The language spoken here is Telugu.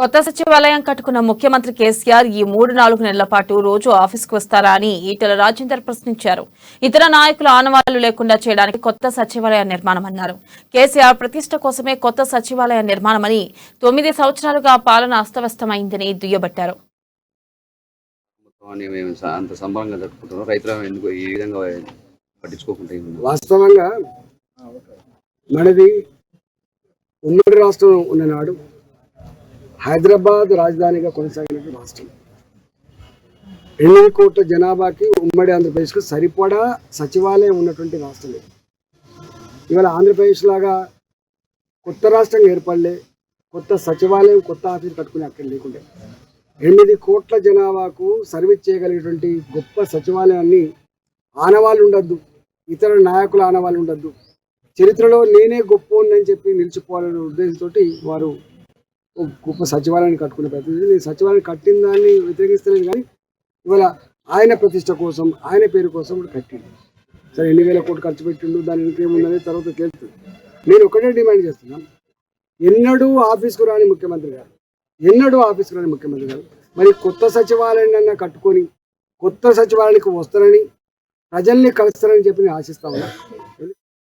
కొత్త సచివాలయం కట్టుకున్న ముఖ్యమంత్రి కేసీఆర్ ఈ 3-4 నెలల పాటు రోజు ఆఫీస్కు వస్తారా అని ఈటెల రాజేందర్ ప్రశ్నించారు. ఇతర నాయకుల ఆనవాళ్లు లేకుండా చేయడానికి కొత్త సచివాలయ నిర్మాణమన్నారు. కేసీఆర్ ప్రతిష్ట కోసమే కొత్త సచివాలయ నిర్మాణమని 9 సంవత్సరాలుగా పాలన అస్తవ్యస్తమైందని దుయ్యబట్టారు. వాస్తవంగా మనది ఉమ్మడి రాష్ట్రం ఉన్ననాడు హైదరాబాద్ రాజధానిగా కొనసాగిన రాష్ట్రం 8 కోట్ల జనాభాకి ఉమ్మడి ఆంధ్రప్రదేశ్కు సరిపడా సచివాలయం ఉన్నటువంటి రాష్ట్రం. ఇవాళ ఆంధ్రప్రదేశ్ లాగా కొత్త రాష్ట్రం ఏర్పడలే, కొత్త సచివాలయం కొత్త ఆఫీస్ కట్టుకునే అక్కడ లేకుండే 8 కోట్ల జనాభాకు సర్వీస్ చేయగలిగేటువంటి గొప్ప సచివాలయాన్ని ఆనవాళ్ళు ఉండద్దు, ఇతర నాయకుల ఆనవాళ్ళు ఉండద్దు, చరిత్రలో నేనే గొప్ప అని చెప్పి నిలిచిపోవాలనే ఉద్దేశంతో వారు గొప్ప సచివాలయాన్ని కట్టుకునే ప్రయత్నం. నేను సచివాలయం కట్టిన దాన్ని వ్యతిరేకిస్తలేదు, కానీ ఇవాళ ఆయన ప్రతిష్ట కోసం ఆయన పేరు కోసం కట్టిండు. సరే 8,000 కోట్లు ఖర్చు పెట్టిండు, దాని ఇంకేముందనేది తర్వాత తెలుస్తుంది. నేను ఒకటే డిమాండ్ చేస్తున్నాను, ఎన్నడూ ఆఫీస్కు రాని ముఖ్యమంత్రి గారు మరి కొత్త సచివాలయాన్ని కట్టుకొని కొత్త సచివాలయానికి వస్తారని ప్రజల్ని కలుస్తారని చెప్పి నేను ఆశిస్తా ఉన్నా.